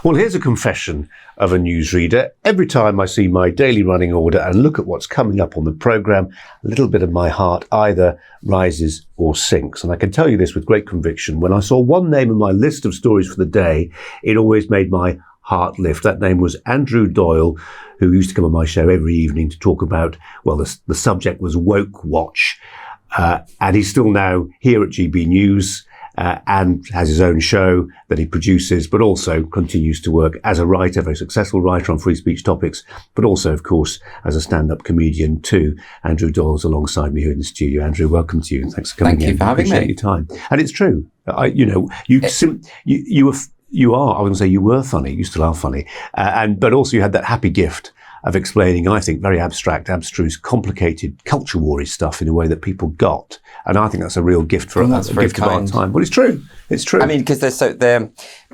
Well, here's a confession of a newsreader. Every time I see my daily running order and look at what's coming up on the programme, a little bit of my heart either rises or sinks. And I can tell you this with great conviction. When I saw one name in my list of stories for the day, it always made my heart lift. That name was Andrew Doyle, who used to come on my show every evening to talk about, well, the subject was Woke Watch. And he's still now here at GBNews and has his own show that he produces, but also continues to work as a writer, a very successful writer on free speech topics, but also, of course, as a stand-up comedian too. Andrew Doyle's alongside me here in the studio. Andrew, welcome to you, and thanks for coming in. Thank you for having me. I appreciate your time. And it's true. You were funny. You still are funny. But also you had that happy gift of explaining, I think, very abstract, abstruse, complicated, culture war-y stuff in a way that people got. And I think that's a real gift for a gift of our time. Well, it's true. It's true. I mean, because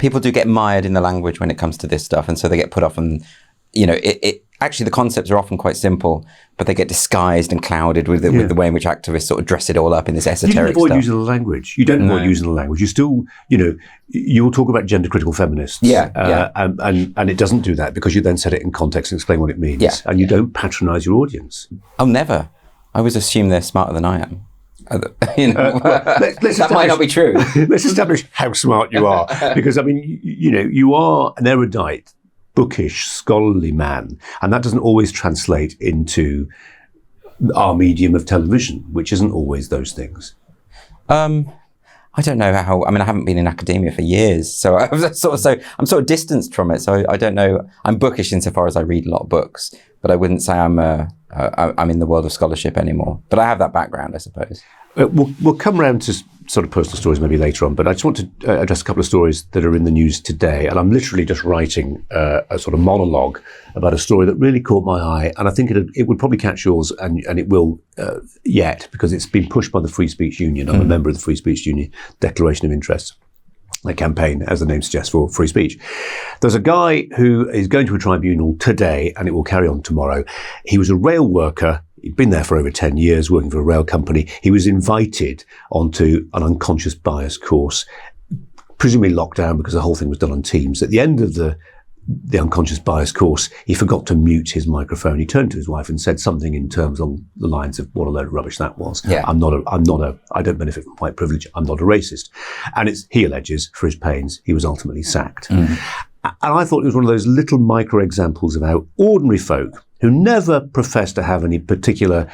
people do get mired in the language when it comes to this stuff, and so they get put off. And actually, the concepts are often quite simple, but they get disguised and clouded with the way in which activists sort of dress it all up in this esoteric stuff. You don't avoid using the language. You don't avoid using the language. You still, you'll talk about gender critical feminists. And it doesn't do that because you then set it in context and explain what it means. Yeah. And you don't patronise your audience. Oh, never. I always assume they're smarter than I am. That might not be true. Let's establish how smart you are. Because, I mean, you are an erudite, bookish, scholarly man, and that doesn't always translate into our medium of television, which isn't always those things. I don't know how. I mean, I haven't been in academia for years, so I'm sort of distanced from it. So I don't know. I'm bookish insofar as I read a lot of books, but I wouldn't say I'm in the world of scholarship anymore. But I have that background, I suppose. We'll come around to sort of personal stories maybe later on, but I just want to address a couple of stories that are in the news today. And I'm literally just writing a sort of monologue about a story that really caught my eye. And I think it would probably catch yours, and it will yet, because it's been pushed by the Free Speech Union. I'm a member of the Free Speech Union Declaration of Interests, a campaign, as the name suggests, for free speech. There's a guy who is going to a tribunal today, and it will carry on tomorrow. He was a rail worker. He'd been there for over 10 years, working for a rail company. He was invited onto an unconscious bias course, presumably locked down because the whole thing was done on Teams. At the end of the unconscious bias course, he forgot to mute his microphone. He turned to his wife and said something in terms along the lines of what a load of rubbish that was. Yeah. I don't benefit from white privilege. I'm not a racist. And he alleges, for his pains, he was ultimately sacked. And I thought it was one of those little micro examples of how ordinary folk who never profess to have any particular,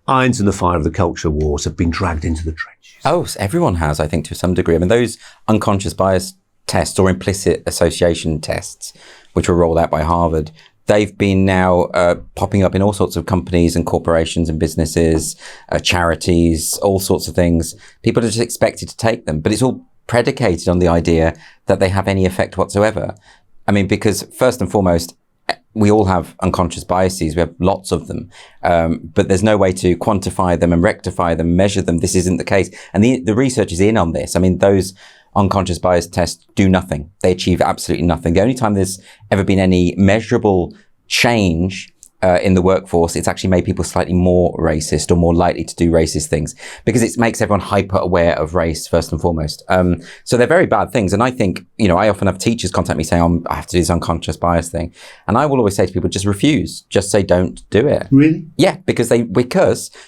irons in the fire of the culture wars have been dragged into the trenches. Oh, everyone has, I think, to some degree. I mean, those unconscious bias tests or implicit association tests, which were rolled out by Harvard, they've been now popping up in all sorts of companies and corporations and businesses, charities, all sorts of things. People are just expected to take them, but it's all predicated on the idea that they have any effect whatsoever. I mean, because first and foremost, we all have unconscious biases. We have lots of them, but there's no way to quantify them and rectify them, measure them. This isn't the case. And the research is in on this. I mean, those unconscious bias tests do nothing. They achieve absolutely nothing. The only time there's ever been any measurable change in the workforce, it's actually made people slightly more racist or more likely to do racist things because it makes everyone hyper aware of race first and foremost. So they're very bad things. And I think, I often have teachers contact me saying, I have to do this unconscious bias thing. And I will always say to people, just refuse. Just say, don't do it. Really? Yeah, because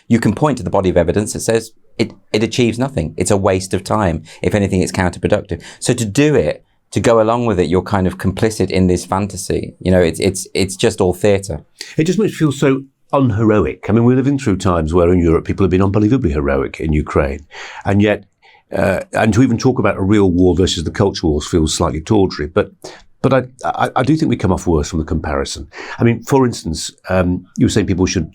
you can point to the body of evidence that says it achieves nothing. It's a waste of time. If anything, it's counterproductive. So to do it, to go along with it, you're kind of complicit in this fantasy. It's just all theatre. It just makes me feel so unheroic. I mean, we're living through times where in Europe people have been unbelievably heroic in Ukraine, and yet, and to even talk about a real war versus the culture wars feels slightly tawdry. But I do think we come off worse from the comparison. I mean, for instance, you were saying people should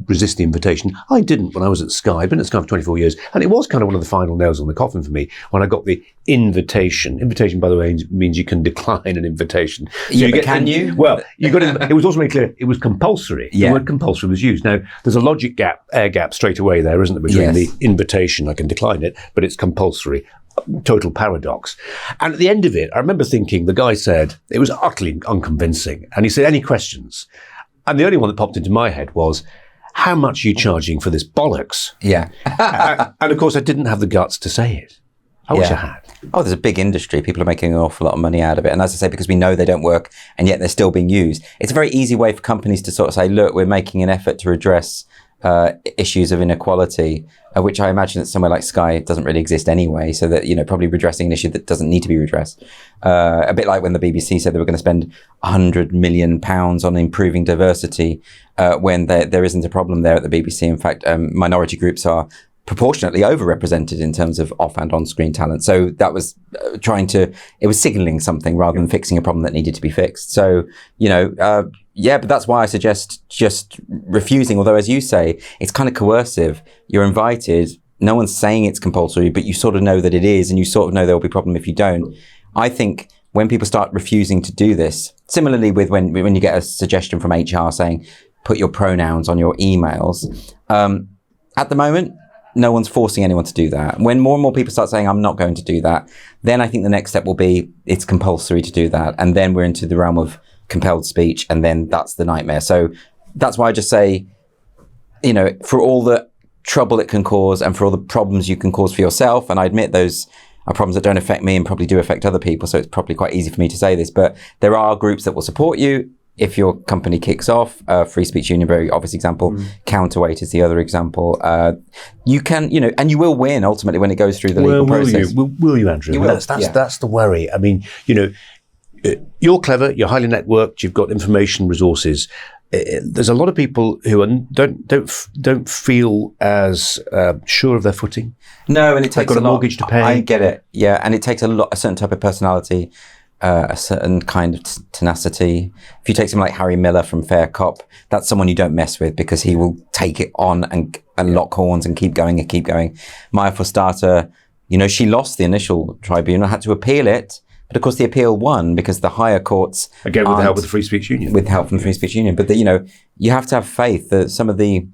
resist the invitation. I didn't when I was at Sky. I've been at Sky for 24 years, and it was kind of one of the final nails on the coffin for me when I got the invitation. Invitation, by the way, means you can decline an invitation. So can you? Well, you got it. It was also made clear it was compulsory. Yeah. The word compulsory was used. Now, there's a logic air gap straight away there, isn't there, between the invitation, I can decline it, but it's compulsory. Total paradox. And at the end of it, I remember thinking, the guy said, it was utterly unconvincing. And he said, any questions? And the only one that popped into my head was, how much are you charging for this bollocks? Yeah. And of course, I didn't have the guts to say it. I wish I had. Oh, there's a big industry. People are making an awful lot of money out of it. And as I say, because we know they don't work and yet they're still being used, it's a very easy way for companies to sort of say, look, we're making an effort to address issues of inequality, which I imagine that somewhere like Sky doesn't really exist anyway. So that, probably redressing an issue that doesn't need to be redressed. A bit like when the BBC said they were going to spend £100 million on improving diversity, when there isn't a problem there at the BBC. In fact, minority groups are proportionately overrepresented in terms of off and on-screen talent. So that was it was signaling something rather than fixing a problem that needed to be fixed. So, but that's why I suggest just refusing. Although, as you say, it's kind of coercive. You're invited. No one's saying it's compulsory, but you sort of know that it is, and you sort of know there will be a problem if you don't. I think when people start refusing to do this, similarly with when you get a suggestion from HR saying, put your pronouns on your emails, at the moment, no one's forcing anyone to do that. When more and more people start saying, I'm not going to do that, then I think the next step will be, it's compulsory to do that. And then we're into the realm of compelled speech, and then that's the nightmare. So that's why I just say, for all the trouble it can cause and for all the problems you can cause for yourself, and I admit those are problems that don't affect me and probably do affect other people, so it's probably quite easy for me to say this, but there are groups that will support you if your company kicks off. Free Speech Union, very obvious example. Counterweight is the other example. You can, and you will win ultimately when it goes through the legal process. Will you, Andrew? That's the worry. I mean, you're clever, you're highly networked, you've got information resources. There's a lot of people who don't feel as sure of their footing. No, and it takes got a mortgage to pay. I get it. Yeah, and it takes a certain type of personality. A certain kind of tenacity. If you take someone like Harry Miller from Fair Cop, that's someone you don't mess with because he will take it on and lock horns and keep going and keep going. Maya Forstater, she lost the initial tribunal, had to appeal it, but of course the appeal won because the higher courts... Again, with the help of the Free Speech Union. With help from the Free Speech Union. But, you have to have faith that some of the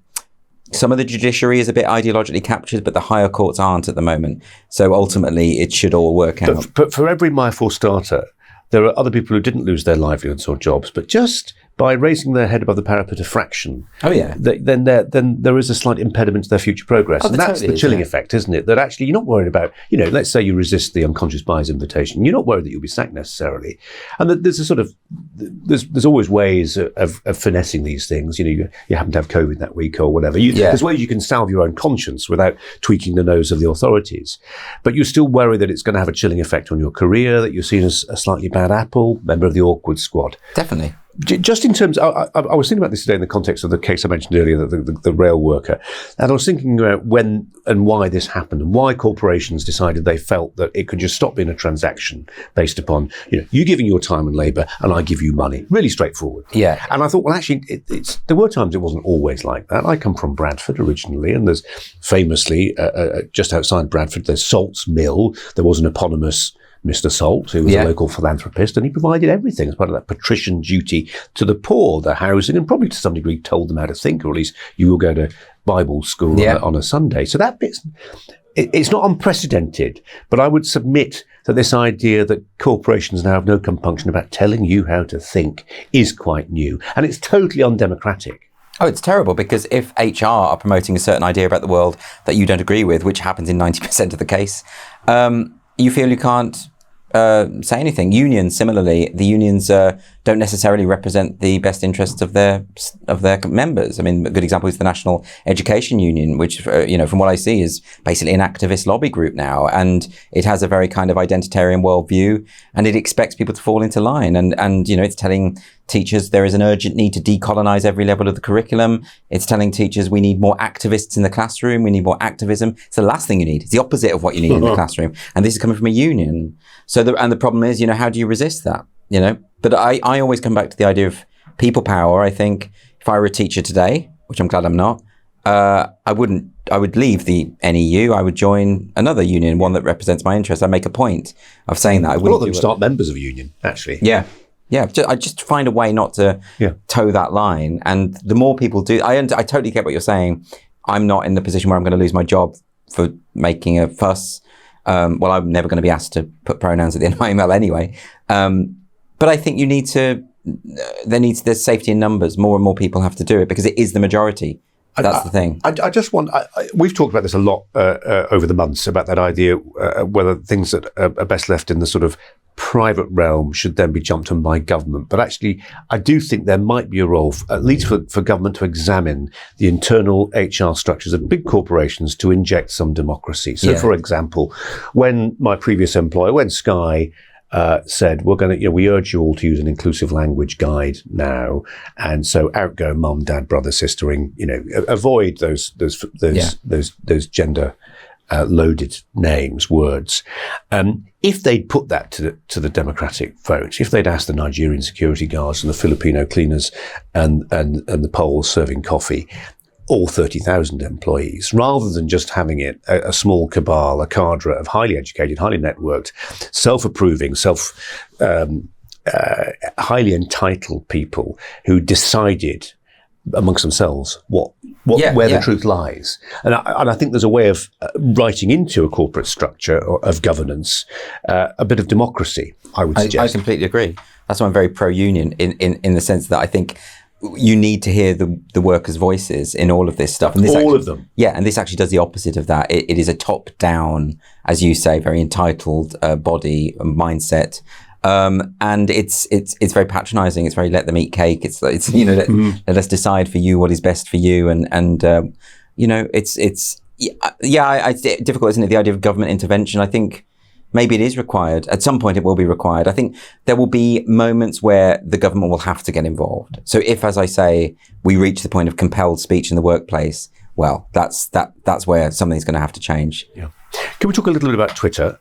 judiciary is a bit ideologically captured, but the higher courts aren't at the moment. So ultimately, it should all work out. But for every Maya Forstater, there are other people who didn't lose their livelihoods or jobs, but just by raising their head above the parapet a fraction, then there is a slight impediment to their future progress. And that's the chilling effect, isn't it? That actually you're not worried about, let's say you resist the unconscious bias invitation. You're not worried that you'll be sacked necessarily. And that there's a sort of, there's always ways of finessing these things. You happen to have COVID that week or whatever. There's ways you can salve your own conscience without tweaking the nose of the authorities. But you're still worried that it's going to have a chilling effect on your career, that you're seen as a slightly bad apple, member of the awkward squad. Definitely. Just in terms, I was thinking about this today in the context of the case I mentioned earlier, the rail worker, and I was thinking about when and why this happened and why corporations decided they felt that it could just stop being a transaction based upon, you giving your time and labour and I give you money. Really straightforward. Yeah. And I thought, well, actually, there were times it wasn't always like that. I come from Bradford originally, and there's famously, just outside Bradford, there's Salt's Mill. There was an eponymous Mr. Salt, who was a local philanthropist, and he provided everything as part of that patrician duty to the poor, the housing, and probably to some degree told them how to think, or at least you will go to Bible school on a Sunday. So that bit's, it's not unprecedented, but I would submit that this idea that corporations now have no compunction about telling you how to think is quite new, and it's totally undemocratic. Oh, it's terrible, because if HR are promoting a certain idea about the world that you don't agree with, which happens in 90% of the case, you feel you can't say anything. Unions, similarly, the unions don't necessarily represent the best interests of their members. I mean, a good example is the National Education Union, which, from what I see, is basically an activist lobby group now, and it has a very kind of identitarian worldview, and it expects people to fall into line. And it's telling teachers there is an urgent need to decolonize every level of the curriculum. It's telling teachers we need more activists in the classroom. We need more activism. It's the last thing you need. It's the opposite of what you need in the classroom. And this is coming from a union. So the problem is, how do you resist that? But I always come back to the idea of people power. I think if I were a teacher today, which I'm glad I'm not, I would leave the NEU. I would join another union, one that represents my interests. I make a point of saying that. A lot of them start members of a union, actually. Yeah. I just find a way not to toe that line. And the more people do, I totally get what you're saying. I'm not in the position where I'm going to lose my job for making a fuss. I'm never going to be asked to put pronouns at the end of my email anyway. But I think there's safety in numbers. More and more people have to do it because it is the majority. That's the thing. I just want, we've talked about this a lot over the months, about that idea, whether things that are best left in the sort of private realm should then be jumped on by government. But actually, I do think there might be a role, at least for government, to examine the internal HR structures of big corporations to inject some democracy. So, for example, when my previous employer, when Sky said, we're going to, we urge you all to use an inclusive language guide now. And so outgo mum, dad, brother, sistering, avoid those gender loaded names, words. If they'd put that to the democratic vote, if they'd asked the Nigerian security guards and the Filipino cleaners and the Poles serving coffee, all 30,000 employees, rather than just having it a small cabal, a cadre of highly educated, highly networked, self-approving, highly entitled people who decided amongst themselves where the truth lies. And I think there's a way of writing into a corporate structure of governance a bit of democracy, I would suggest. I completely agree. That's why I'm very pro-union in the sense that I think you need to hear the workers' voices in all of this stuff. And this of them. Yeah, and this actually does the opposite of that. It is a top-down, as you say, very entitled body mindset. And it's very patronizing. It's very let them eat cake. It's let us decide for you what is best for you. And it's difficult, isn't it? The idea of government intervention. I think maybe it is required. At some point it will be required. I think there will be moments where the government will have to get involved. So if, as I say, we reach the point of compelled speech in the workplace, well, that's where something's going to have to change. Yeah. Can we talk a little bit about Twitter?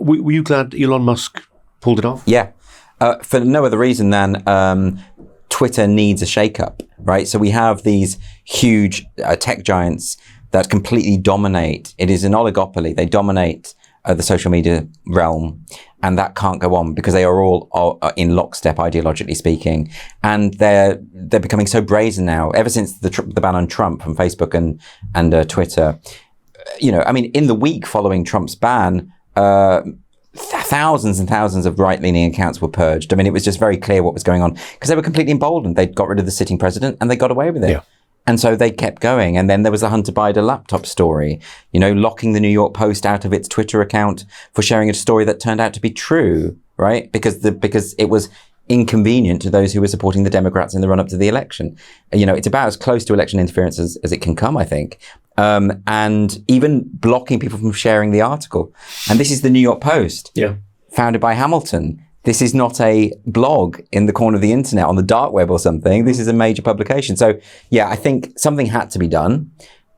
Were you glad Elon Musk pulled it off? Yeah. For no other reason than Twitter needs a shake-up, right? So we have these huge tech giants that completely dominate. It is an oligopoly. They dominate the social media realm, and that can't go on because they are all in lockstep, ideologically speaking, and they're becoming so brazen now. Ever since the ban on Trump from Facebook and Twitter, in the week following Trump's ban, thousands and thousands of right-leaning accounts were purged. I mean, it was just very clear what was going on because they were completely emboldened. They'd got rid of the sitting president and they got away with it. Yeah. And so they kept going. And then there was the Hunter Biden laptop story, locking the New York Post out of its Twitter account for sharing a story that turned out to be true, right? Because it was inconvenient to those who were supporting the Democrats in the run-up to the election. It's about as close to election interference as it can come, I think. And even blocking people from sharing the article. And this is the New York Post, founded by Hamilton. This is not a blog in the corner of the internet on the dark web or something. This is a major publication. So, I think something had to be done.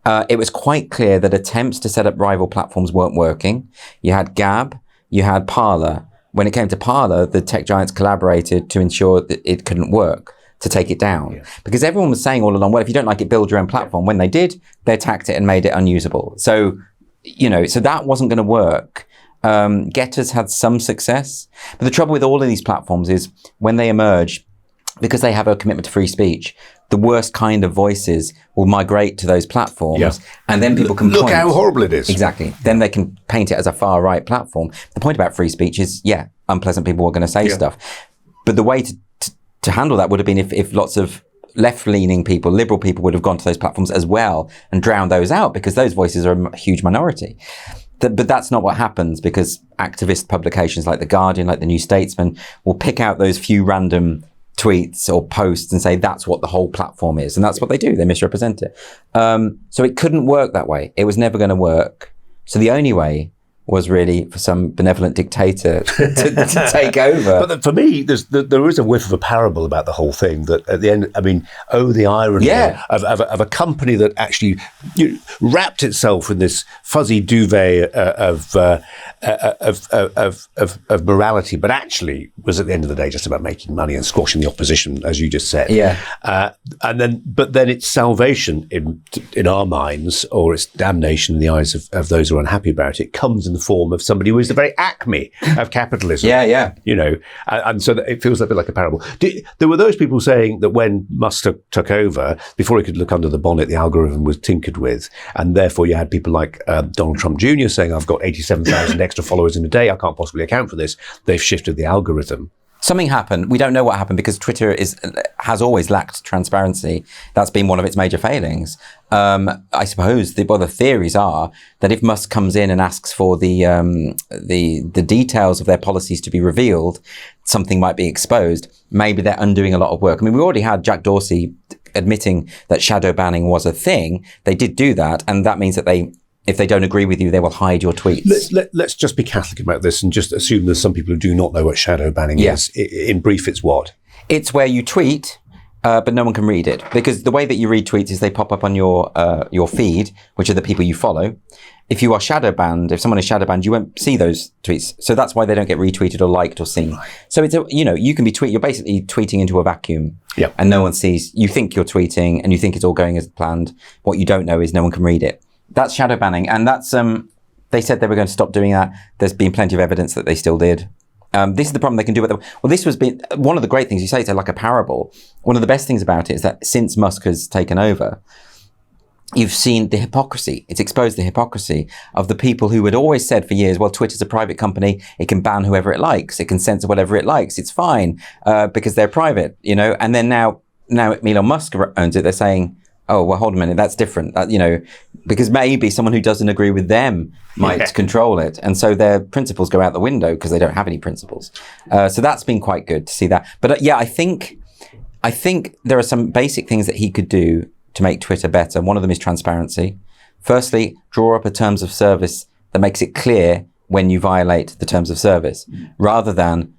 It was quite clear that attempts to set up rival platforms weren't working. You had Gab, you had Parler. When it came to Parler, the tech giants collaborated to ensure that it couldn't work, to take it down. Yeah. Because everyone was saying all along, well, if you don't like it, build your own platform. When they did, they attacked it and made it unusable. So, so that wasn't going to work. Getters had some success. But the trouble with all of these platforms is when they emerge, because they have a commitment to free speech, the worst kind of voices will migrate to those platforms, and then people can look how horrible it is. Exactly. Then they can paint it as a far right platform. The point about free speech is, unpleasant people are going to say stuff. But the way to handle that would have been if lots of left-leaning people, liberal people, would have gone to those platforms as well and drowned those out, because those voices are a huge minority. But that's not what happens, because activist publications like The Guardian, like The New Statesman, will pick out those few random tweets or posts and say that's what the whole platform is. And that's what they do. They misrepresent it. So it couldn't work that way. It was never going to work. So the only way was really for some benevolent dictator to take over. But for me, there is a whiff of a parable about the whole thing, that at the end, the irony of a company that actually wrapped itself in this fuzzy duvet of morality, but actually was at the end of the day just about making money and squashing the opposition, as you just said. But then its salvation in our minds, or its damnation in the eyes of those who are unhappy about it, comes in the form of somebody who is the very acme of capitalism. And so it feels a bit like a parable. There were those people saying that when Musk took over, before he could look under the bonnet, the algorithm was tinkered with, and therefore you had people like Donald Trump Jr. saying, I've got 87,000 extra followers in a day, I can't possibly account for this. They've shifted the algorithm. Something happened. We don't know what happened because Twitter has always lacked transparency. That's been one of its major failings. I suppose the theories are that if Musk comes in and asks for the details of their policies to be revealed, something might be exposed. Maybe they're undoing a lot of work. I mean, we already had Jack Dorsey admitting that shadow banning was a thing. They did do that, and that means that if they don't agree with you, they will hide your tweets. Let's just be Catholic about this and just assume there's some people who do not know what shadow banning is. In brief, it's what? It's where you tweet, but no one can read it. Because the way that you read tweets is they pop up on your feed, which are the people you follow. If you are shadow banned, if someone is shadow banned, you won't see those tweets. So that's why they don't get retweeted or liked or seen. Right. So it's you can be you're basically tweeting into a vacuum. Yeah. And no one sees. You think you're tweeting and you think it's all going as planned. What you don't know is no one can read it. That's shadow banning, and that's they said they were going to stop doing that. There's been plenty of evidence that they still did. This is the problem they can do with them. Well, this was one of the great things you say. It's like a parable. One of the best things about it is that since Musk has taken over, you've seen the hypocrisy. It's exposed the hypocrisy of the people who had always said for years, well, Twitter's a private company. It can ban whoever it likes. It can censor whatever it likes. It's fine because they're private, And then now Elon Musk owns it. They're saying, oh, well, hold a minute, that's different. Because maybe someone who doesn't agree with them might control it. And so their principles go out the window because they don't have any principles. So that's been quite good to see that. But I think there are some basic things that he could do to make Twitter better. One of them is transparency. Firstly, draw up a terms of service that makes it clear when you violate the terms of service, rather than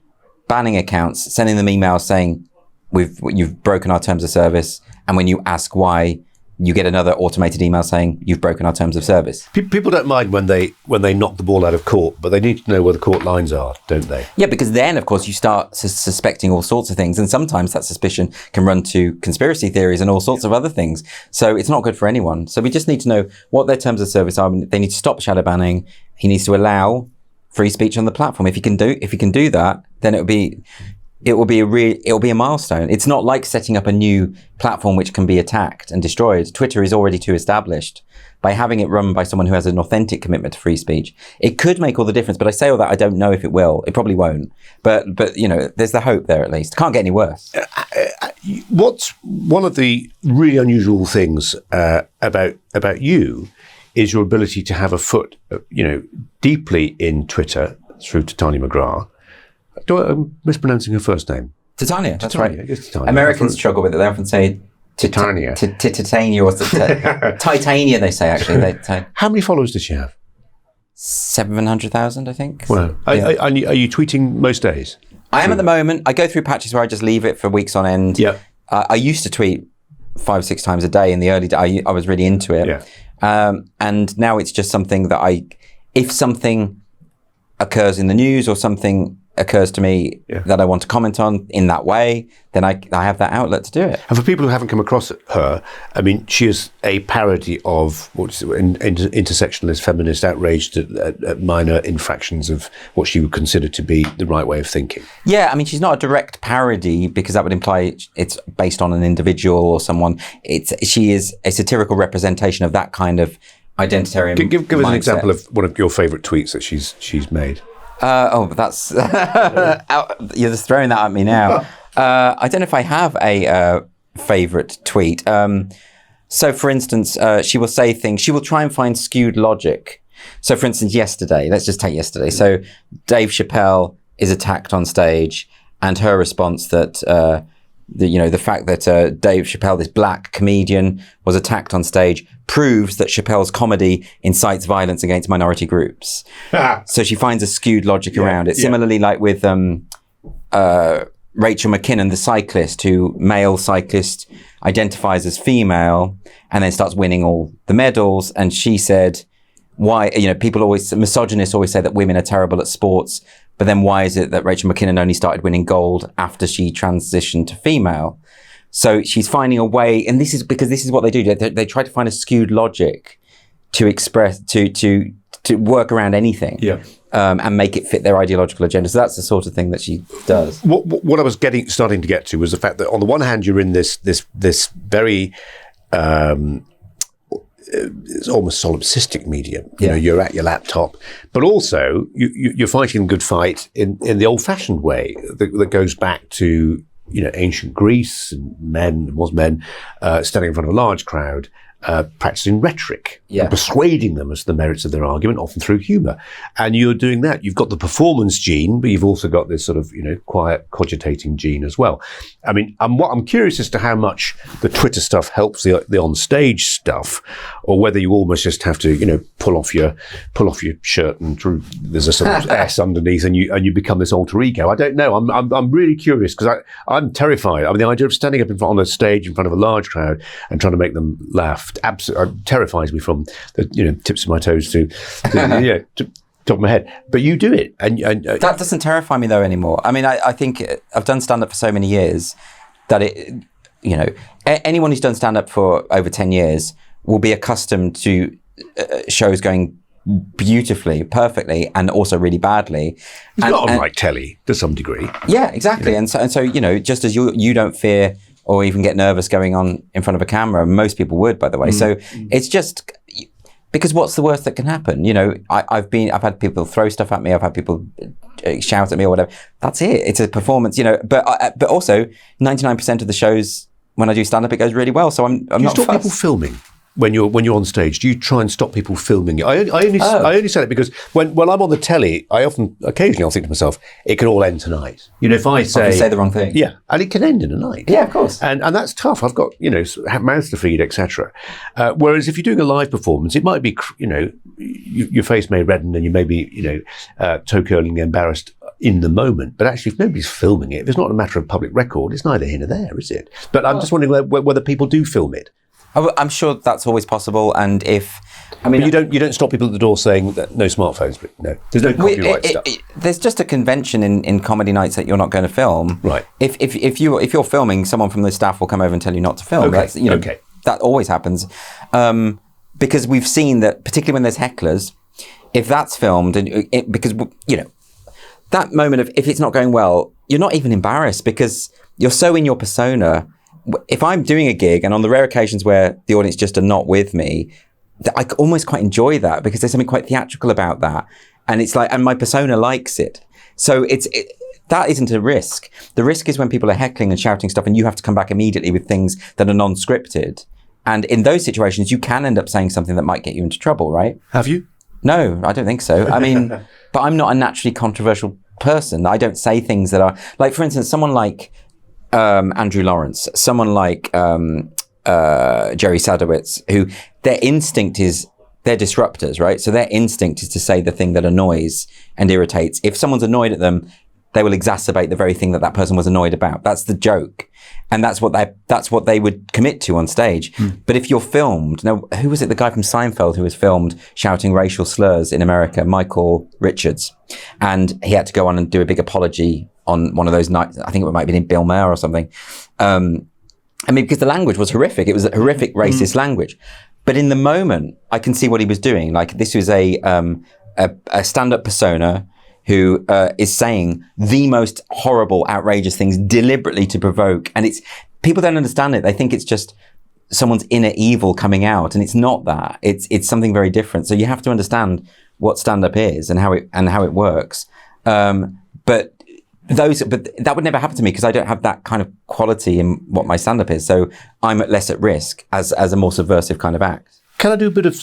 banning accounts, sending them emails saying, you've broken our terms of service. And when you ask why, you get another automated email saying you've broken our terms of service. People don't mind when they knock the ball out of court, but they need to know where the court lines are, don't they? Yeah, because then, of course, you start suspecting all sorts of things. And sometimes that suspicion can run to conspiracy theories and all sorts of other things. So it's not good for anyone. So we just need to know what their terms of service are. They need to stop shadow banning. He needs to allow free speech on the platform. If he can do that, then it will be a milestone. It's not like setting up a new platform which can be attacked and destroyed. Twitter is already too established. By having it run by someone who has an authentic commitment to free speech, it could make all the difference. But I say all that, I don't know if it will. It probably won't. But there's the hope there at least. Can't get any worse. What's one of the really unusual things about you is your ability to have a foot, deeply in Twitter through Titania McGrath. I'm mispronouncing her first name. Titania, that's right. Titania. Americans struggle with it. They often say Titania. Titania or Titania, they say, actually. How many followers does she have? 700,000, I think. Wow. Yeah. Are you tweeting most days? I am at the moment. I go through patches where I just leave it for weeks on end. Yeah. I used to tweet 5-6 times a day in the early days. I was really into it. Yeah. And now it's just something that if something occurs in the news or something occurs to me that I want to comment on in that way, then I have that outlet to do it. And for people who haven't come across her, I mean, she is a parody of intersectionalist feminist outraged at minor infractions of what she would consider to be the right way of thinking. Yeah, I mean, she's not a direct parody because that would imply it's based on an individual or someone. She is a satirical representation of that kind of identitarian Give us an mindset. example of one of your favourite tweets that she's made. That's you're just throwing that at me now. I don't know if I have a favourite tweet. So, for instance, she will say things. She will try and find skewed logic. So, for instance, yesterday. Let's just take yesterday. So, Dave Chappelle is attacked on stage, and her response that the fact that Dave Chappelle, this black comedian, was attacked on stage proves that Chappelle's comedy incites violence against minority groups. So she finds a skewed logic around it. Similarly, like with Rachel McKinnon, the cyclist, male cyclist identifies as female and then starts winning all the medals. And she said, misogynists always say that women are terrible at sports. But then why is it that Rachel McKinnon only started winning gold after she transitioned to female? So she's finding a way, and this is because this is what they do. They try to find a skewed logic to express, to work around anything, and make it fit their ideological agenda. So that's the sort of thing that she does. What I was starting to get to was the fact that on the one hand, you're in this very it's almost solipsistic medium. You know, you're at your laptop, but also you're fighting a good fight in the old-fashioned way that goes back to, you know, ancient Greece and men standing in front of a large crowd, practicing rhetoric, and persuading them as to the merits of their argument, often through humour. And you're doing that. You've got the performance gene, but you've also got this sort of, you know, quiet, cogitating gene as well. I mean, I'm curious as to how much the Twitter stuff helps the on-stage stuff, or whether you almost just have to, you know, pull off your shirt and there's a sort of S underneath, and you become this alter ego. I don't know. I'm really curious, because I'm terrified. I mean, the idea of standing up on a stage in front of a large crowd and trying to make them laugh absolutely terrifies me, from the, you know, tips of my toes to top of my head. But you do it, and that doesn't terrify me though anymore. I mean, I think I've done stand up for so many years that it, you know, anyone who's done stand up for over 10 years will be accustomed to shows going beautifully, perfectly, and also really badly. It's not unlike telly to some degree. Yeah, exactly. You know? And so you know, just as you don't fear or even get nervous going on in front of a camera, most people would, by the way. So it's just because what's the worst that can happen? You know, I've had people throw stuff at me. I've had people shout at me or whatever. That's it. It's a performance, you know. But also, 99% of the shows when I do stand up, it goes really well. So I'm not. Do you stop people filming when you're on stage? Do you try and stop people filming it? I only say it because when I'm on the telly, occasionally I'll think to myself, it could all end tonight. You know, if I say the wrong thing, and it can end in a night. Yeah, of course. And that's tough. I've got, you know, mouths to feed, etc. Whereas if you're doing a live performance, it might be, you know, your face may redden and you may be, you know, toe-curling embarrassed in the moment, but actually if nobody's filming it, if it's not a matter of public record, it's neither here nor there, is it? But I'm just wondering whether people do film it. I'm sure that's always possible, and but you don't stop people at the door saying that no smartphones, but no, there's no copyright stuff. There's just a convention in comedy nights that you're not going to film. Right. If you're filming, someone from the staff will come over and tell you not to film. Okay. That's, you know, that always happens, because we've seen that, particularly when there's hecklers, if that's filmed, because you know that moment of if it's not going well, you're not even embarrassed because you're so in your persona. If I'm doing a gig and on the rare occasions where the audience just are not with me, I almost quite enjoy that because there's something quite theatrical about that. And it's like, and my persona likes it. So that isn't a risk. The risk is when people are heckling and shouting stuff and you have to come back immediately with things that are non-scripted. And in those situations, you can end up saying something that might get you into trouble, right? Have you? No, I don't think so. I mean, but I'm not a naturally controversial person. I don't say things that are, like, for instance, someone like Andrew Lawrence, someone like Jerry Sadowitz, who their instinct is, they're disruptors, right? So their instinct is to say the thing that annoys and irritates. If someone's annoyed at them, they will exacerbate the very thing that person was annoyed about. That's the joke. And that's what they would commit to on stage. But if you're filmed, now, who was it? The guy from Seinfeld who was filmed shouting racial slurs in America, Michael Richards. And he had to go on and do a big apology on one of those nights. I think it might have been in Bill Maher or something. I mean, because the language was horrific. It was a horrific racist language. But in the moment, I can see what he was doing. Like, this was a stand-up persona who is saying the most horrible, outrageous things deliberately to provoke. And people don't understand it. They think it's just someone's inner evil coming out, and it's not that. It's something very different. So you have to understand what stand-up is and how it works. But that would never happen to me because I don't have that kind of quality in what my stand-up is. So I'm less at risk as a more subversive kind of act. Can I do a bit of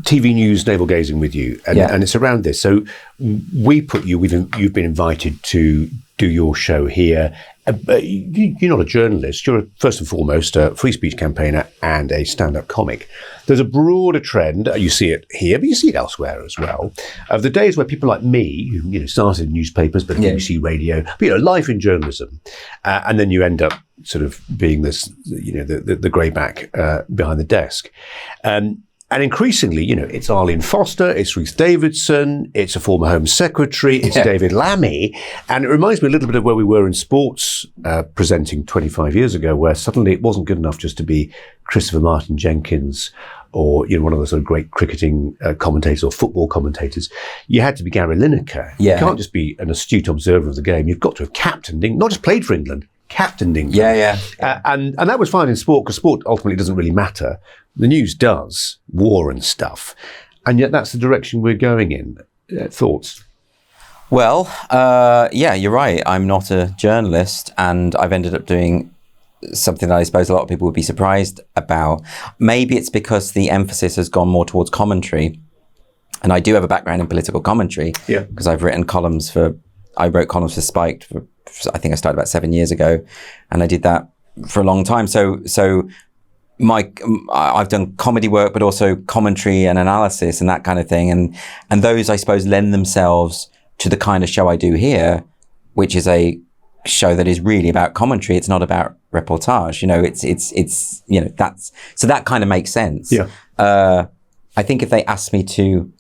TV news navel gazing with you? And it's around this. So you've been invited to do your show here. You're not a journalist. You're first and foremost a free speech campaigner and a stand-up comic. There's a broader trend, you see it here, but you see it elsewhere as well, of the days where people like me, who started in newspapers, but BBC Radio, but life in journalism, and then you end up sort of being this, the greyback behind the desk. And increasingly, it's Arlene Foster, it's Ruth Davidson, it's a former Home Secretary, it's David Lammy. And it reminds me a little bit of where we were in sports presenting 25 years ago, where suddenly it wasn't good enough just to be Christopher Martin Jenkins or one of the sort of great cricketing commentators or football commentators. You had to be Gary Lineker. You can't just be an astute observer of the game. You've got to have captained, not just played for England, captained England. Yeah. And that was fine in sport, because sport ultimately doesn't really matter. The news does, war and stuff. And yet that's the direction we're going in. Thoughts? Well, you're right. I'm not a journalist, and I've ended up doing something that I suppose a lot of people would be surprised about. Maybe it's because the emphasis has gone more towards commentary. And I do have a background in political commentary, because I've written columns I wrote columns for Spiked, I think I started about 7 years ago, and I did that for a long time. So I've done comedy work, but also commentary and analysis and that kind of thing. And those, I suppose, lend themselves to the kind of show I do here, which is a show that is really about commentary. It's not about reportage. So that kind of makes sense. Yeah. I think if they asked me to,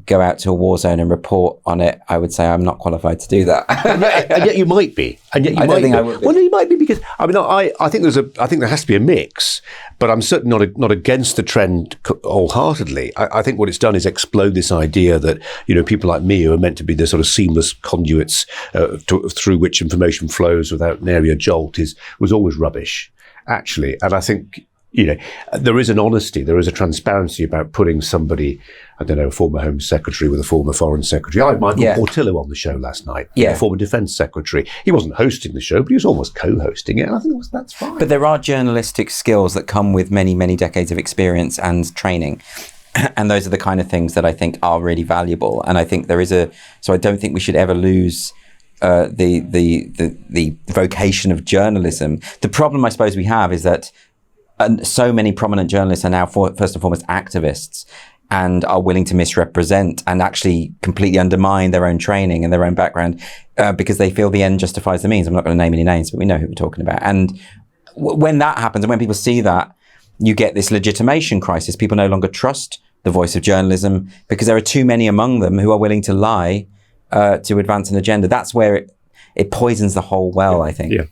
go out to a war zone and report on it, I would say I'm not qualified to do that. And yet you might be. And yet you I might don't think be. I would be. Well, no, you might be, because I think there has to be a mix, but I'm certainly not against the trend wholeheartedly. I think what it's done is explode this idea that people like me, who are meant to be the sort of seamless conduits through which information flows without an area jolt, was always rubbish, actually. And I think there is an honesty, there is a transparency about putting somebody, I don't know, a former Home Secretary with a former Foreign Secretary. I had Michael Portillo on the show last night, a former Defence Secretary. He wasn't hosting the show, but he was almost co-hosting it, and I think that's fine. But there are journalistic skills that come with many, many decades of experience and training. And those are the kind of things that I think are really valuable. And I think so I don't think we should ever lose the vocation of journalism. The problem I suppose we have is that so many prominent journalists are now first and foremost activists, and are willing to misrepresent and actually completely undermine their own training and their own background because they feel the end justifies the means. I'm not going to name any names, but we know who we're talking about. And when that happens, and when people see that, you get this legitimation crisis. People no longer trust the voice of journalism because there are too many among them who are willing to lie to advance an agenda. That's where it poisons the whole well, I think. Yeah.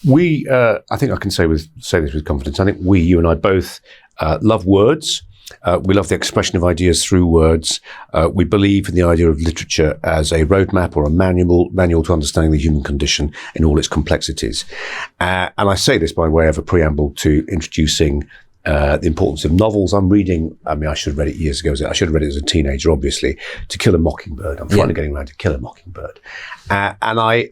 We, I think I can say this with confidence. I think you and I both love words. We love the expression of ideas through words. We believe in the idea of literature as a roadmap or a manual to understanding the human condition in all its complexities. And I say this by way of a preamble to introducing the importance of novels. I'm reading, I should have read it years ago. I should have read it as a teenager, obviously, To Kill a Mockingbird. I'm finally getting around to Kill a Mockingbird. And I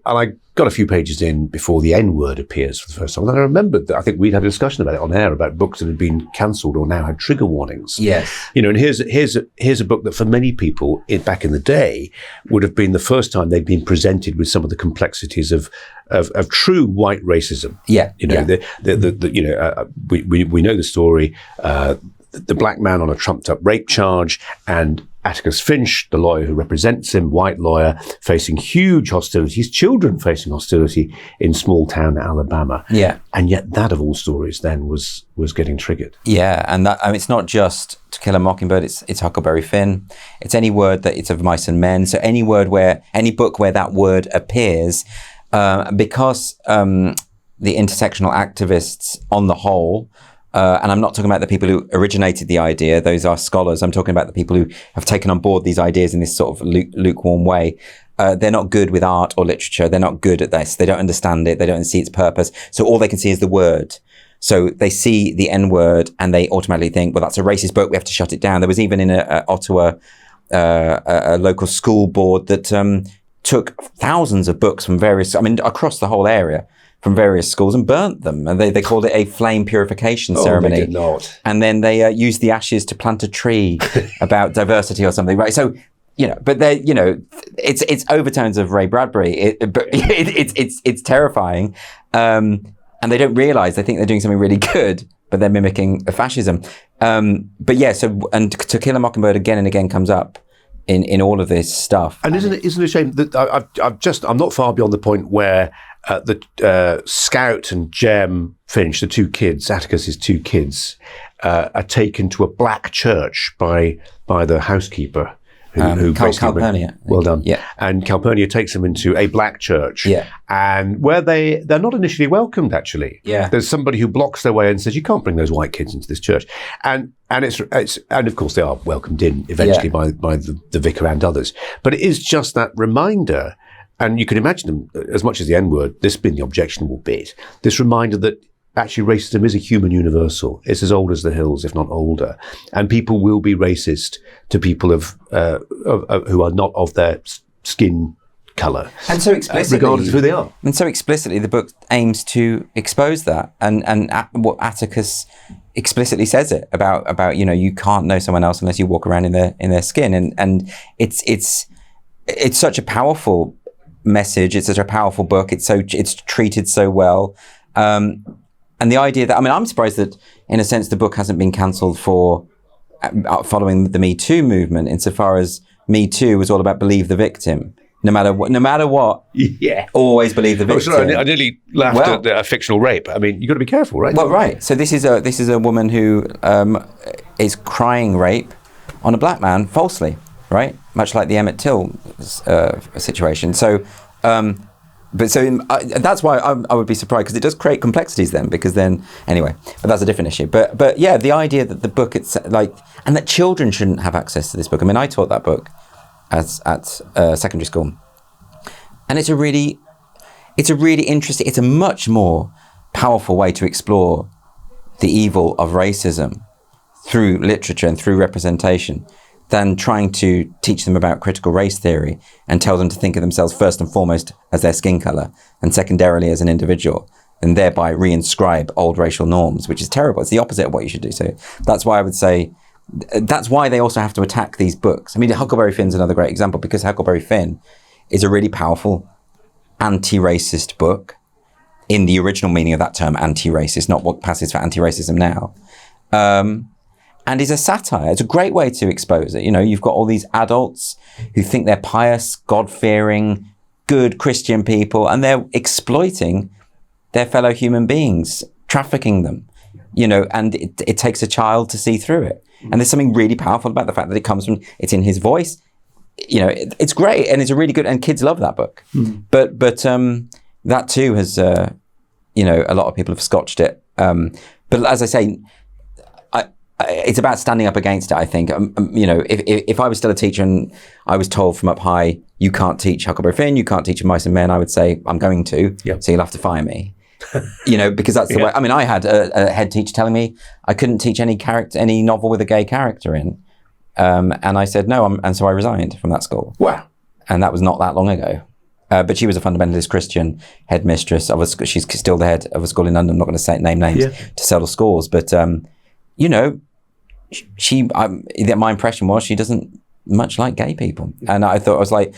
got a few pages in before the N-word appears for the first time. And I remembered that I think we'd had a discussion about it on air about books that had been cancelled or now had trigger warnings. Yes. And here's a book that for many people back in the day would have been the first time they'd been presented with some of the complexities of true white racism. Yeah. We know the story. The black man on a trumped-up rape charge, and Atticus Finch, the lawyer who represents him, white lawyer, facing huge hostility, his children facing hostility in small-town Alabama. Yeah. And yet that, of all stories, then was getting triggered. Yeah, and that it's not just To Kill a Mockingbird, it's Huckleberry Finn. It's any word that it's of mice and men. So any book where that word appears, because the intersectional activists on the whole, and I'm not talking about the people who originated the idea, those are scholars. I'm talking about the people who have taken on board these ideas in this sort of lukewarm way. They're not good with art or literature. They're not good at this. They don't understand it. They don't see its purpose. So all they can see is the word. So they see the N-word and they automatically think, well, that's a racist book. We have to shut it down. There was even in Ottawa, a local school board that took thousands of books from across the whole area, from various schools, and burnt them. And they called it a flame purification ceremony. They did not. And then they used the ashes to plant a tree about diversity or something, right? So, but it's overtones of Ray Bradbury. It's terrifying. And they don't realize, they think they're doing something really good, but they're mimicking fascism. And To Kill a Mockingbird again and again comes up in all of this stuff. And isn't it a shame that I'm not far beyond the point where the Scout and Jem Finch, the two kids, Atticus's two kids, are taken to a black church by the housekeeper who Calpurnia. Well done. Yeah. And Calpurnia takes them into a black church. Yeah. And where they're not initially welcomed, actually. Yeah. There's somebody who blocks their way and says, you can't bring those white kids into this church. And it's of course they are welcomed in eventually by the vicar and others. But it is just that reminder and you can imagine them, as much as the N-word, this being the objectionable bit, this reminder that actually racism is a human universal. It's as old as the hills, if not older. And people will be racist to people who are not of their skin colour. And so explicitly, regardless of who they are. And so explicitly, the book aims to expose that. And what Atticus explicitly says it about you can't know someone else unless you walk around in their skin. And it's such a powerful message. It's such a powerful book. It's treated so well. And the idea that, I'm surprised that, in a sense, the book hasn't been cancelled for following the Me Too movement, insofar as Me Too was all about believe the victim. No matter what, yeah, always believe the victim. Oh, sorry, I nearly laughed at a fictional rape. You've got to be careful, right? Well, right. So this is a woman who is crying rape on a black man falsely, right? Much like the Emmett Till situation. So. That's why I would be surprised, because it does create complexities then, because then, anyway, but that's a different issue. But yeah, the idea that the book, it's like, and that children shouldn't have access to this book. I taught that book at secondary school, and it's a really interesting, it's a much more powerful way to explore the evil of racism through literature and through representation than trying to teach them about critical race theory and tell them to think of themselves first and foremost as their skin colour and secondarily as an individual, and thereby reinscribe old racial norms, which is terrible. It's the opposite of what you should do. So that's why I would say, that's why they also have to attack these books. Huckleberry Finn's another great example, because Huckleberry Finn is a really powerful anti-racist book in the original meaning of that term, anti-racist, not what passes for anti-racism now. And is a satire. It's a great way to expose it. You've got all these adults who think they're pious, God-fearing, good Christian people, and they're exploiting their fellow human beings, trafficking them, and it takes a child to see through it. And there's something really powerful about the fact that it's in his voice. It's great, and it's a really good, and kids love that book. Mm. But that too has, a lot of people have scotched it. But as I say, it's about standing up against it, I think. If I was still a teacher and I was told from up high, you can't teach Huckleberry Finn, you can't teach Mice and Men, I would say, I'm going to, so you'll have to fire me. Because that's the way. I had a head teacher telling me I couldn't teach any novel with a gay character in. And I said no, and so I resigned from that school. Wow. And that was not that long ago. But she was a fundamentalist Christian headmistress of a school. She's still the head of a school in London. I'm not going to name names to settle scores, but my impression was she doesn't much like gay people. And I was like,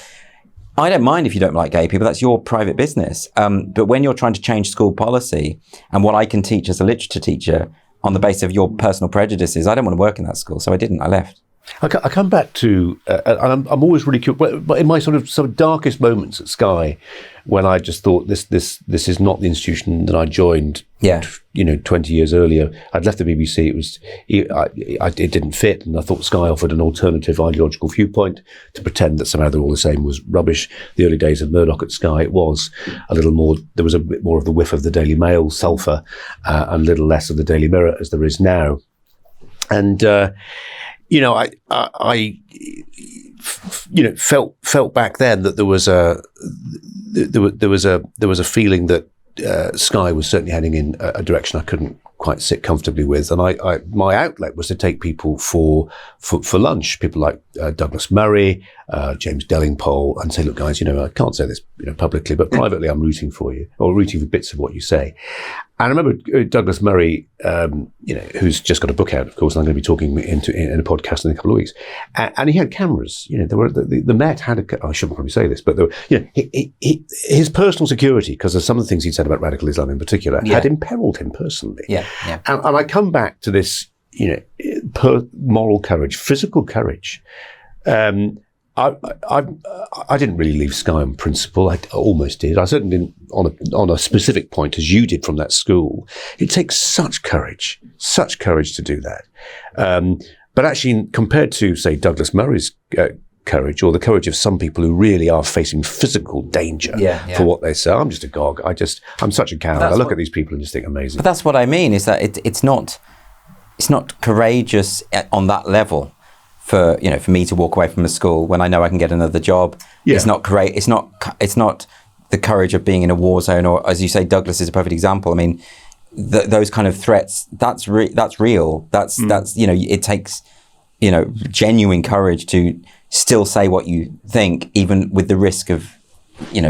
I don't mind if you don't like gay people, that's your private business. But when you're trying to change school policy and what I can teach as a literature teacher on the basis of your personal prejudices, I don't want to work in that school. So I didn't, I left. I come back to, and I'm always really curious, but in my sort of darkest moments at Sky, when I just thought this is not the institution that I joined, 20 years earlier. I'd left the BBC. It didn't fit, and I thought Sky offered an alternative ideological viewpoint. To pretend that somehow they're all the same was rubbish. The early days of Murdoch at Sky, it was a little more. There was a bit more of the whiff of the Daily Mail sulphur, and a little less of the Daily Mirror as there is now, and. I felt back then that there was a feeling that Sky was certainly heading in a direction I couldn't quite sit comfortably with, and my outlet was to take people for lunch, people like Douglas Murray, James Dellingpole, and say, look, guys, I can't say this publicly, but privately I'm rooting for you, or rooting for bits of what you say. And I remember Douglas Murray, who's just got a book out, of course, and I'm going to be talking in a podcast in a couple of weeks. And he had cameras. There were the Met had I shouldn't probably say this, but there were, his personal security, because of some of the things he'd said about radical Islam in particular, had imperiled him personally. Yeah. And I come back to this, moral courage, physical courage. I didn't really leave Sky on principle. I almost did. I certainly didn't on a specific point, as you did from that school. It takes such courage to do that. But actually, compared to, say, Douglas Murray's courage, or the courage of some people who really are facing physical danger for what they say, I'm just a gog. I'm such a coward. I look at these people and just think amazing. But that's what I mean, is that it's not courageous on that level for me to walk away from a school when I know I can get another job. Yeah. It's not great. It's not the courage of being in a war zone, or as you say, Douglas is a perfect example. I mean, those kind of threats, that's real. That's it takes genuine courage to still say what you think, even with the risk of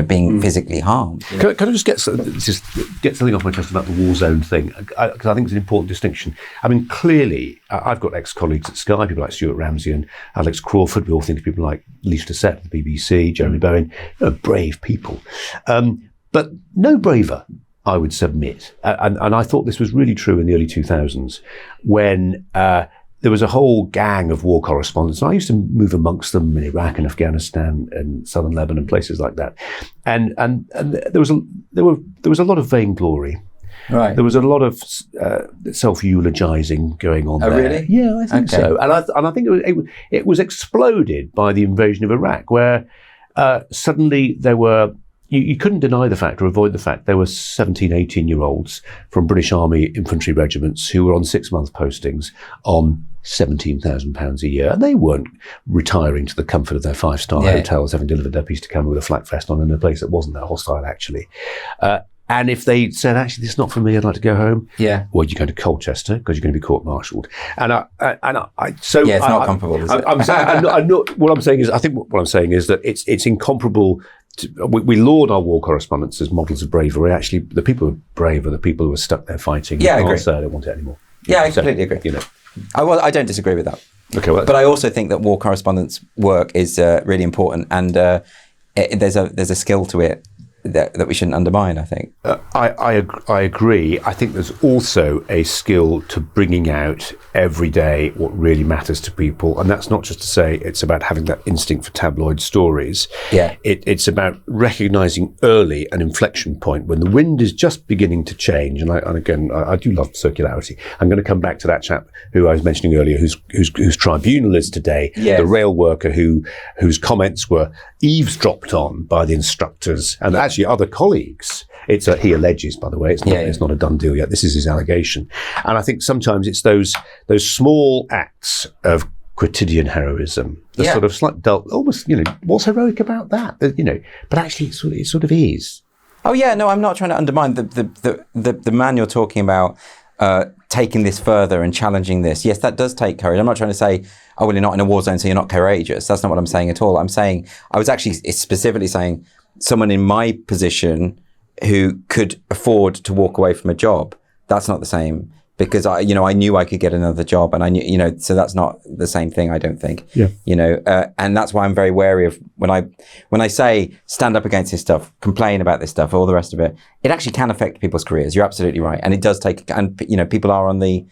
being physically harmed. Can I just get something off my chest about the war zone thing? Because I think it's an important distinction. I mean, clearly, I've got ex-colleagues at Sky, people like Stuart Ramsey and Alex Crawford. We all think of people like Leisha Doucette at the BBC, Jeremy Bowen, brave people. But no braver, I would submit. And I thought this was really true in the early 2000s when there was a whole gang of war correspondents. And I used to move amongst them in Iraq and Afghanistan and southern Lebanon, places like that. And there was a lot of vainglory. Right. There was a lot of self-eulogizing going on there. Oh, really? Yeah, I think so. And I think it was exploded by the invasion of Iraq, where suddenly there were. You couldn't deny the fact or avoid the fact there were 17, 18-year-olds from British Army infantry regiments who were on 6-month postings on £17,000 a year. And they weren't retiring to the comfort of their 5-star hotels, having delivered their piece to camera with a flak vest on in a place that wasn't that hostile, actually. And if they said, actually, this is not for me, I'd like to go home. Yeah. Well, you're going to Colchester because you're going to be court-martialed. So it's not comparable, is it? What I'm saying is that it's incomparable. We laud our war correspondents as models of bravery. Actually, the people who are brave are the people who are stuck there fighting. Yeah, I agree. Say I don't want it anymore. Yeah, I completely agree. I don't disagree with that. Okay, well, but I also think that war correspondence work is really important, and there's a skill to it that we shouldn't undermine, I think. I agree. I think there's also a skill to bringing out every day what really matters to people. And that's not just to say it's about having that instinct for tabloid stories. Yeah. It's about recognizing early an inflection point when the wind is just beginning to change. And again, I do love circularity. I'm going to come back to that chap who I was mentioning earlier, whose tribunal is today, the rail worker whose comments were eavesdropped on by the instructors and actually other colleagues. He alleges, by the way, it's not a done deal yet. This is his allegation. And I think sometimes it's those small acts of quotidian heroism, the sort of slight dull, almost, what's heroic about that? But actually it sort of is. Oh yeah, no, I'm not trying to undermine the man you're talking about, taking this further and challenging this. Yes, that does take courage. I'm not trying to say, oh, well, you're not in a war zone, so you're not courageous. That's not what I'm saying at all. I was actually specifically saying someone in my position who could afford to walk away from a job. That's not the same, because I knew I could get another job, and I knew, so that's not the same thing, I don't think. Yeah. And that's why I'm very wary of when I say stand up against this stuff, complain about this stuff, all the rest of it. It actually can affect people's careers. You're absolutely right, and it does take. And people are on the,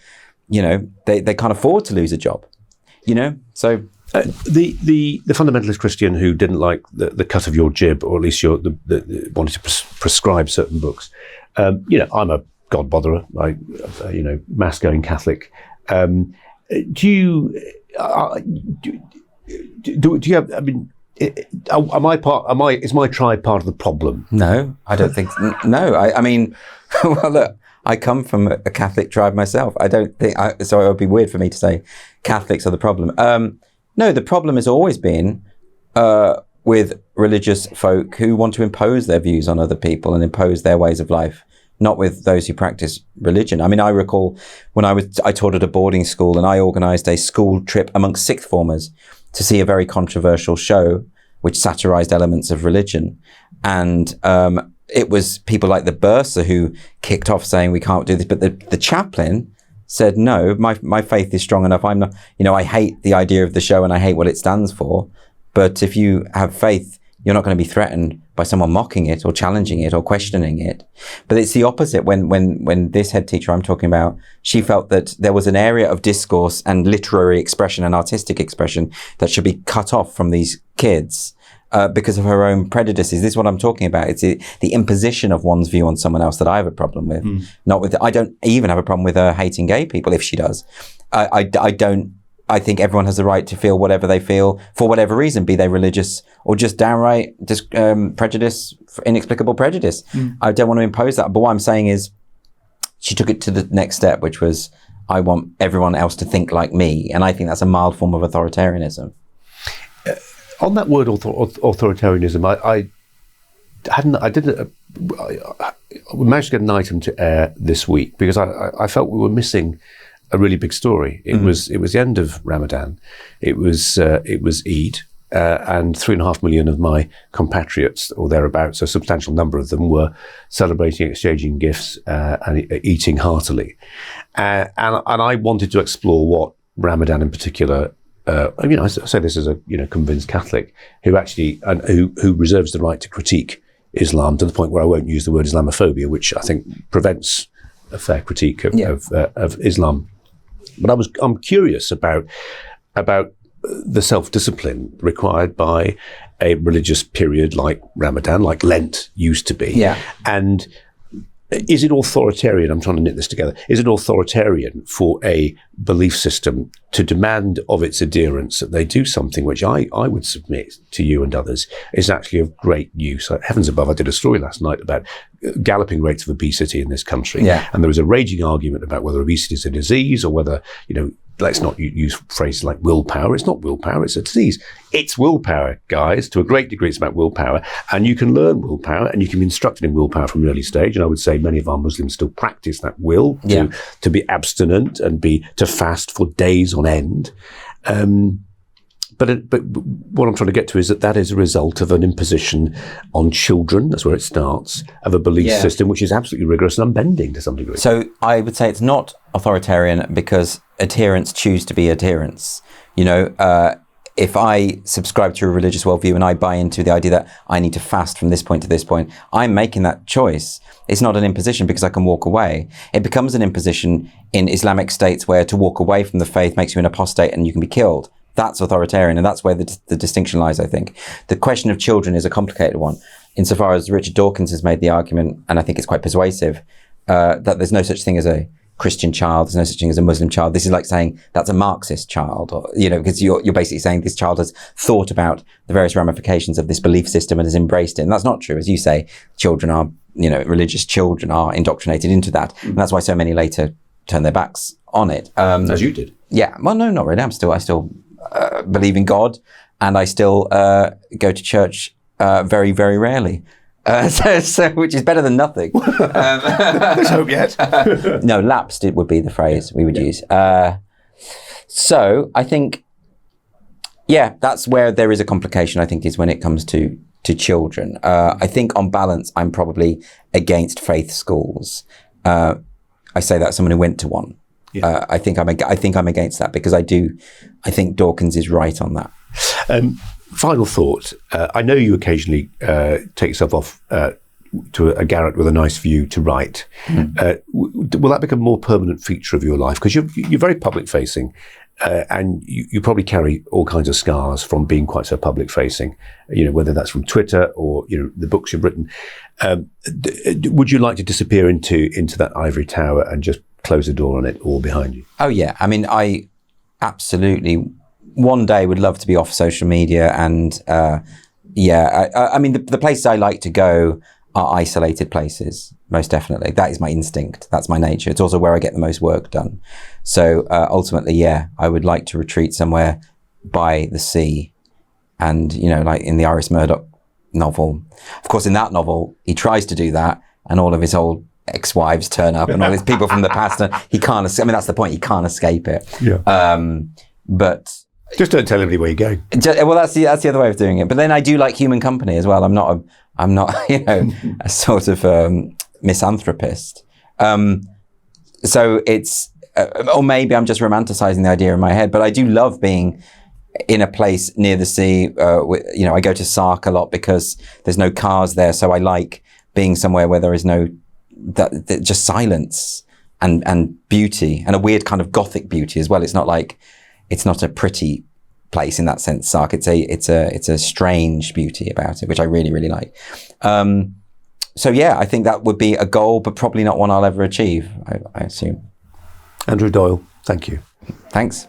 they can't afford to lose a job. So. The fundamentalist Christian who didn't like the cut of your jib, or at least wanted to prescribe certain books. I'm a God botherer, mass going Catholic. Do you have? I mean, is my tribe part of the problem? No, I don't think. No, I mean, well, look, I come from a Catholic tribe myself. I don't think so. It would be weird for me to say Catholics are the problem. No, the problem has always been with religious folk who want to impose their views on other people and impose their ways of life, not with those who practice religion. I mean, I recall when I taught at a boarding school, and I organised a school trip amongst sixth formers to see a very controversial show which satirised elements of religion. And it was people like the bursar who kicked off saying we can't do this, but the chaplain said, no, my faith is strong enough. I'm not, I hate the idea of the show and I hate what it stands for. But if you have faith, you're not going to be threatened by someone mocking it or challenging it or questioning it. But it's the opposite. When this head teacher I'm talking about, she felt that there was an area of discourse and literary expression and artistic expression that should be cut off from these kids. Because of her own prejudices. This is what I'm talking about. It's the imposition of one's view on someone else that I have a problem with. I don't even have a problem with her hating gay people if she does. I think everyone has the right to feel whatever they feel for whatever reason, be they religious or just downright prejudice, inexplicable prejudice. I don't want to impose that. But what I'm saying is she took it to the next step, which was, I want everyone else to think like me. And I think that's a mild form of authoritarianism. On that word authoritarianism, I managed to get an item to air this week because I felt we were missing a really big story. It was the end of Ramadan. It was Eid. And 3.5 million of my compatriots, or thereabouts, a substantial number of them, were celebrating, exchanging gifts, and eating heartily. And I wanted to explore what Ramadan in particular, I say this as a convinced Catholic who actually who reserves the right to critique Islam to the point where I won't use the word Islamophobia, which I think prevents a fair critique of Islam. But I'm curious about the self-discipline required by a religious period like Ramadan, like Lent used to be. Yeah. And is it authoritarian? I'm trying to knit this together. Is it authoritarian for a belief system to demand of its adherents that they do something which I would submit to you and others is actually of great use? Heavens above, I did a story last night about galloping rates of obesity in this country. Yeah. And there was a raging argument about whether obesity is a disease or whether, let's not use phrases like willpower. It's not willpower, it's a disease. It's willpower, guys. To a great degree, it's about willpower. And you can learn willpower and you can be instructed in willpower from an early stage. And I would say many of our Muslims still practice that will to be abstinent and to fast for days on end. But what I'm trying to get to is that is a result of an imposition on children, that's where it starts, of a belief system which is absolutely rigorous and unbending to some degree. So I would say it's not authoritarian because adherents choose to be adherents. If I subscribe to a religious worldview and I buy into the idea that I need to fast from this point to this point, I'm making that choice. It's not an imposition because I can walk away. It becomes an imposition in Islamic states where to walk away from the faith makes you an apostate and you can be killed. That's authoritarian, and that's where the distinction lies, I think. The question of children is a complicated one, insofar as Richard Dawkins has made the argument, and I think it's quite persuasive, that there's no such thing as a Christian child, there's no such thing as a Muslim child. This is like saying that's a Marxist child, or, because you're basically saying this child has thought about the various ramifications of this belief system and has embraced it. And that's not true. As you say, children are, religious children are indoctrinated into that. And that's why so many later turn their backs on it. As you did. Yeah. Well, no, not really. I still believe in God, and I still go to church very, very rarely. So which is better than nothing. Let's hope yet. No, lapsed it would be the phrase we would use. So I think, that's where there is a complication, I think, is when it comes to children. I think on balance, I'm probably against faith schools. I say that as someone who went to one. Yeah. I think I'm against that because I think Dawkins is right on that. Final thought. I know you occasionally take yourself off to a garret with a nice view to write. Will that become a more permanent feature of your life? Because you're very public facing, and you probably carry all kinds of scars from being quite so public facing. Whether that's from Twitter or the books you've written. Would you like to disappear into that ivory tower and just close the door on it all behind you? Oh yeah, I mean, I absolutely one day would love to be off social media, and I mean the places I like to go are isolated places, most definitely. That is my instinct, that's my nature. It's also where I get the most work done. So ultimately, I would like to retreat somewhere by the sea, and like in the Iris Murdoch novel. Of course, in that novel, he tries to do that, and all of his old ex-wives turn up and all these people from the past, and he can't that's the point, he can't escape it. But just don't tell anybody where you're going. Well, that's the other way of doing it. But then I do like human company as well. I'm not a sort of misanthropist. So it's or maybe I'm just romanticizing the idea in my head, but I do love being in a place near the sea. I go to Sark a lot because there's no cars there, so I like being somewhere where there is no just silence and beauty, and a weird kind of gothic beauty as well. It's not a pretty place in that sense, Sark. It's a strange beauty about it, which I really, really like. I think that would be a goal, but probably not one I'll ever achieve, I assume. Andrew Doyle, thank you. Thanks.